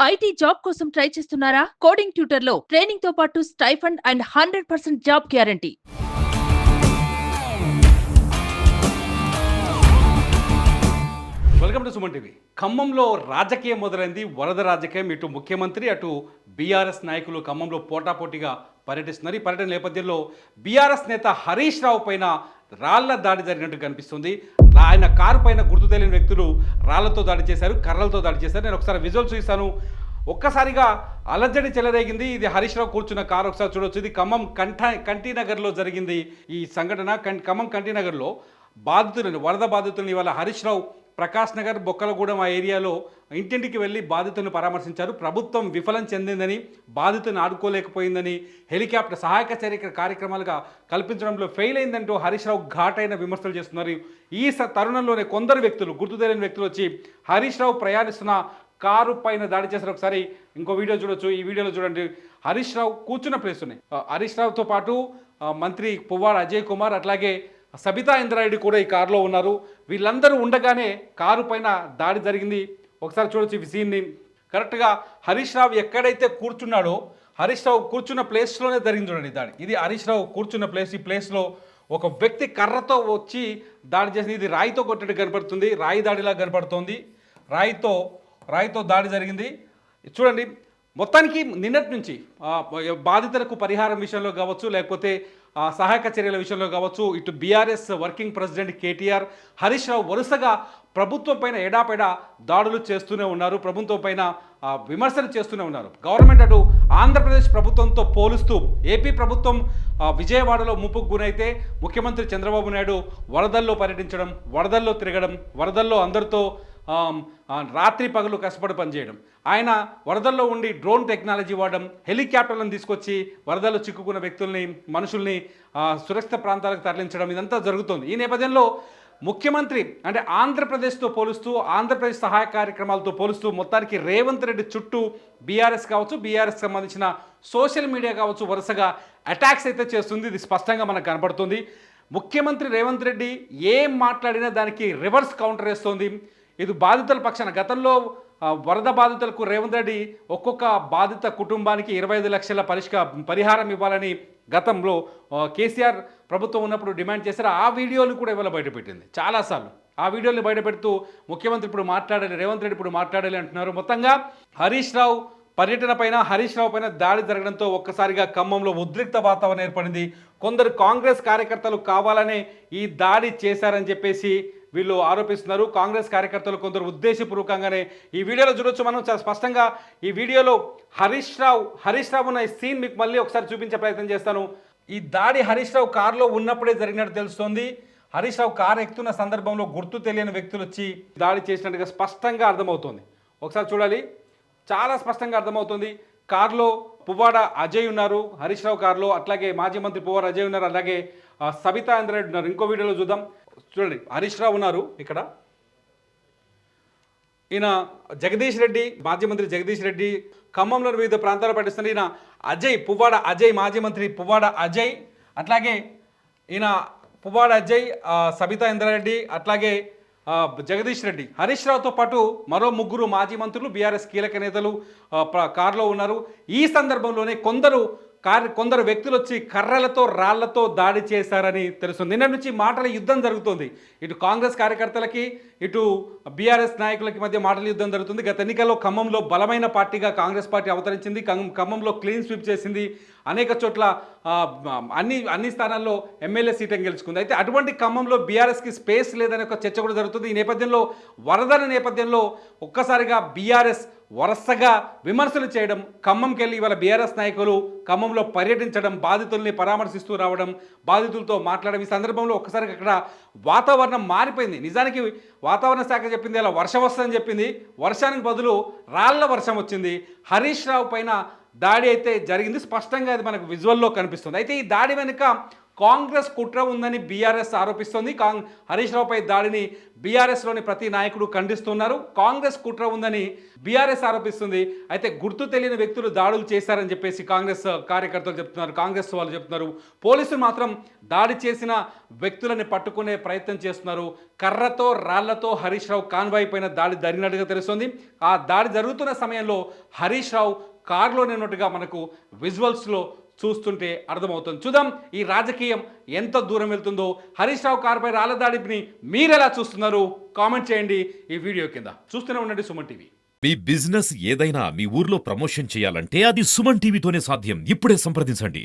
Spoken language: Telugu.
ఐటీ జాబ్ కోసం ట్రై చేస్తున్నారా? కోడింగ్ ట్యూటర్లో ట్రైనింగ్ తో పాటు stipend and 100% job guarantee. Welcome to Suman TV. ఖమ్మంలో రాజకీయం మొదలైంది. వరద రాజకీయం. ఇటు ముఖ్యమంత్రి అటు బీఆర్ఎస్ నాయకులు ఖమ్మంలో పోటాపోటీగా పర్యటిస్తున్నారు. ఈ పర్యటన నేపథ్యంలో బీఆర్ఎస్ నేత హరీష్ రావు పైన రాళ్ల దాడి జరిగినట్టు కనిపిస్తుంది. ఆయన కారు పైన గుర్తు తెలియని వ్యక్తులు రాళ్లతో దాడి చేశారు, కర్రలతో దాడి చేశారు. నేను ఒకసారి విజువల్స్ చూస్తాను. ఒక్కసారిగా అలజడి చెలరేగింది. ఇది హరీష్ రావు కూర్చున్న కారు ఒకసారి చూడవచ్చు. ఇది ఖమ్మం కంఠీనగర్లో జరిగింది ఈ సంఘటన. ఖమ్మం కంఠీనగర్లో బాధితులను, వరద బాధితులను ఇవాళ హరీష్ రావు ప్రకాష్ నగర్, బొక్కలగూడెం ఆ ఏరియాలో ఇంటింటికి వెళ్ళి బాధితులను పరామర్శించారు. ప్రభుత్వం విఫలం చెందిందని, బాధితులను ఆదుకోలేకపోయిందని, హెలికాప్టర్ సహాయక చర్య కార్యక్రమాలుగా కల్పించడంలో ఫెయిల్ అయిందంటూ హరీష్ రావు ఘాటైన విమర్శలు చేస్తున్నారు. ఈ తరుణంలోనే కొందరు వ్యక్తులు, గుర్తు తెలియని వ్యక్తులు వచ్చి హరీష్ రావు ప్రయాణిస్తున్న కారు పైన దాడి చేశారు. ఒకసారి ఇంకో వీడియో చూడొచ్చు. ఈ వీడియోలో చూడండి, హరీష్ రావు కూర్చున్న ప్లేస్ ఉన్నాయి. హరీష్ రావుతో పాటు మంత్రి పువ్వాడ అజయ్ కుమార్, అట్లాగే సబితా ఇంద్రారెడ్డి కూడా ఈ కారులో ఉన్నారు. వీళ్ళందరూ ఉండగానే కారు పైన దాడి జరిగింది. ఒకసారి చూడొచ్చు ఈ సీన్ని. కరెక్ట్గా హరీష్ రావు ఎక్కడైతే కూర్చున్నాడో, హరీష్ రావు కూర్చున్న ప్లేస్లోనే జరిగింది చూడండి దాడి. ఇది హరీష్ రావు కూర్చున్న ప్లేస్. ఈ ప్లేస్లో ఒక వ్యక్తి కర్రతో వచ్చి దాడి చేసింది. ఇది రాయితో కొట్టడం కనపడుతుంది, రాయి దాడిలా కనపడుతోంది. రాయితో దాడి జరిగింది. చూడండి, మొత్తానికి నిన్నటి నుంచి బాధితులకు పరిహారం విషయంలో కావచ్చు, లేకపోతే సహాయక చర్యల విషయంలో కావచ్చు, ఇటు బీఆర్ఎస్ వర్కింగ్ ప్రెసిడెంట్ కేటీఆర్, హరీష్ రావు వరుసగా ప్రభుత్వం పైన ఎడాపెడా దాడులు చేస్తూనే ఉన్నారు. ప్రభుత్వం పైన విమర్శలు చేస్తూనే ఉన్నారు. గవర్నమెంట్ అటు ఆంధ్రప్రదేశ్ ప్రభుత్వంతో పోలుస్తూ ఏపీ ప్రభుత్వం విజయవాడలో ముప్పుకు గురైతే ముఖ్యమంత్రి చంద్రబాబు నాయుడు వరదల్లో పర్యటించడం, వరదల్లో తిరగడం, వరదల్లో అందరితో రాత్రి పగలు కష్టపడి పనిచేయడం, ఆయన వరదల్లో ఉండి డ్రోన్ టెక్నాలజీ వాడడం, హెలికాప్టర్లను తీసుకొచ్చి వరదల్లో చిక్కుకున్న వ్యక్తుల్ని, మనుషుల్ని సురక్షిత ప్రాంతాలకు తరలించడం, ఇదంతా జరుగుతుంది. ఈ నేపథ్యంలో ముఖ్యమంత్రి అంటే ఆంధ్రప్రదేశ్తో పోలుస్తూ, ఆంధ్రప్రదేశ్ సహాయ కార్యక్రమాలతో పోలుస్తూ మొత్తానికి రేవంత్ రెడ్డి చుట్టూ బీఆర్ఎస్ కావచ్చు, బీఆర్ఎస్ సంబంధించిన సోషల్ మీడియా కావచ్చు, వరుసగా అటాక్స్ అయితే చేస్తుంది. ఇది స్పష్టంగా మనకు కనపడుతుంది. ముఖ్యమంత్రి రేవంత్ రెడ్డి ఏం మాట్లాడినా దానికి రివర్స్ కౌంటర్ వేస్తోంది. ఇది బాధితుల పక్షాన గతంలో వరద బాధితులకు రేవంత్ రెడ్డి ఒక్కొక్క బాధిత కుటుంబానికి 25 లక్షల పరిహారం ఇవ్వాలని గతంలో కేసీఆర్ ప్రభుత్వం ఉన్నప్పుడు డిమాండ్ చేశారు. ఆ వీడియోలు కూడా ఇవాళ బయటపెట్టింది చాలాసార్లు. ఆ వీడియోని బయటపెడుతూ ముఖ్యమంత్రి ఇప్పుడు మాట్లాడాలి, రేవంత్ రెడ్డి ఇప్పుడు మాట్లాడాలి అంటున్నారు. మొత్తంగా హరీష్ రావు పర్యటన పైన, హరీష్ రావు పైన దాడి జరగడంతో ఒక్కసారిగా ఖమ్మంలో ఉద్రిక్త వాతావరణం ఏర్పడింది. కొందరు కాంగ్రెస్ కార్యకర్తలు కావాలనే ఈ దాడి చేశారని చెప్పేసి వీళ్ళు ఆరోపిస్తున్నారు. కాంగ్రెస్ కార్యకర్తలు కొందరు ఉద్దేశపూర్వకంగానే, ఈ వీడియోలో చూడొచ్చు మనం చాలా స్పష్టంగా. ఈ వీడియోలో హరీష్ రావు ఉన్న ఈ సీన్ మీకు మళ్ళీ ఒకసారి చూపించే ప్రయత్నం చేస్తాను. ఈ దాడి హరీష్ రావు కారులో ఉన్నప్పుడే జరిగినట్టు తెలుస్తోంది. హరీష్ రావు కారు ఎక్కుతున్న సందర్భంలో గుర్తు తెలియని వ్యక్తులు వచ్చి దాడి చేసినట్టుగా స్పష్టంగా అర్థమవుతోంది. ఒకసారి చూడాలి, చాలా స్పష్టంగా అర్థమవుతుంది. కారులో పువ్వాడ అజయ్ ఉన్నారు, హరీష్ రావు కారులో. అట్లాగే మాజీ మంత్రి పువ్వాడ అజయ్ ఉన్నారు, అలాగే సబితా ఇంద్రారెడ్డి ఉన్నారు. ఇంకో వీడియోలో చూద్దాం. చూడండి, హరీష్ రావు ఉన్నారు ఇక్కడ. ఈయన జగదీష్ రెడ్డి, మాజీ మంత్రి జగదీష్ రెడ్డి ఖమ్మంలో వివిధ ప్రాంతాలు పట్టిస్తున్నారు. ఈయన పువ్వాడ అజయ్, మాజీ మంత్రి పువ్వాడ అజయ్, అట్లాగే ఈయన పువ్వాడ అజయ్, సబితా ఇంద్రారెడ్డి, అట్లాగే జగదీష్ రెడ్డి. హరీష్ రావుతో పాటు మరో 3 మాజీ మంత్రులు, బీఆర్ఎస్ కీలక నేతలు కారులో ఉన్నారు. ఈ సందర్భంలోనే కొందరు వ్యక్తులు వచ్చి కర్రలతో, రాళ్లతో దాడి చేశారని తెలుస్తుంది. నిన్న నుంచి మాటల యుద్ధం జరుగుతుంది. ఇటు కాంగ్రెస్ కార్యకర్తలకి, ఇటు బీఆర్ఎస్ నాయకులకి మధ్య మాటల యుద్ధం జరుగుతుంది. గత ఎన్నికల్లో ఖమ్మంలో బలమైన పార్టీగా కాంగ్రెస్ పార్టీ అవతరించింది. ఖమ్మంలో క్లీన్ స్వీప్ చేసింది. అనేక చోట్ల అన్ని స్థానాల్లో ఎమ్మెల్యే సీట్లను గెలుచుకుంది. అయితే అటువంటి ఖమ్మంలో బీఆర్ఎస్కి స్పేస్ లేదనే ఒక చర్చ కూడా జరుగుతుంది. ఈ నేపథ్యంలో, వరదల నేపథ్యంలో ఒక్కసారిగా బీఆర్ఎస్ వరుసగా విమర్శలు చేయడం, ఖమ్మంకి వెళ్ళి ఇవాళ బీఆర్ఎస్ నాయకులు ఖమ్మంలో పర్యటించడం, బాధితుల్ని పరామర్శిస్తూ రావడం, బాధితులతో మాట్లాడడం. ఈ సందర్భంలో ఒక్కసారిగా అక్కడ వాతావరణం మారిపోయింది. నిజానికి వాతావరణ శాఖ చెప్పింది అలా వర్షం వస్తుందని చెప్పింది. వర్షానికి బదులు రాళ్ల వర్షం వచ్చింది. హరీష్ రావు పైన దాడి అయితే జరిగింది. స్పష్టంగా అది మనకు విజువల్లో కనిపిస్తుంది. అయితే ఈ దాడి వెనుక కాంగ్రెస్ కుట్ర ఉందని బీఆర్ఎస్ ఆరోపిస్తోంది. హరీష్ రావుపై దాడిని బీఆర్ఎస్లోని ప్రతి నాయకుడు ఖండిస్తున్నారు. కాంగ్రెస్ కుట్ర ఉందని బీఆర్ఎస్ ఆరోపిస్తుంది. అయితే గుర్తు తెలియని వ్యక్తులు దాడులు చేశారని చెప్పేసి కాంగ్రెస్ కార్యకర్తలు చెప్తున్నారు, కాంగ్రెస్ వాళ్ళు చెప్తున్నారు. పోలీసులు మాత్రం దాడి చేసిన వ్యక్తులని పట్టుకునే ప్రయత్నం చేస్తున్నారు. కర్రతో రాళ్లతో హరీష్ రావు కాన్వాయ్ పైన దాడి జరిగినట్టుగా తెలుస్తోంది. ఆ దాడి జరుగుతున్న సమయంలో హరీష్ రావు కారులోనే ఉన్నట్టుగా మనకు విజువల్స్లో చూస్తుంటే అర్థమవుతుంది. చూద్దాం ఈ రాజకీయం ఎంత దూరం వెళ్తుందో. హరీష్ రావు కారుపై రాళ్ల దాడిని మీరెలా చూస్తున్నారు? కామెంట్ చేయండి ఈ వీడియో కింద. చూస్తూనే ఉండండి సుమన్ టీవీ. మీ బిజినెస్ ఏదైనా మీ ఊర్లో ప్రమోషన్ చేయాలంటే అది సుమన్ టీవీతోనే సాధ్యం. ఇప్పుడే సంప్రదించండి.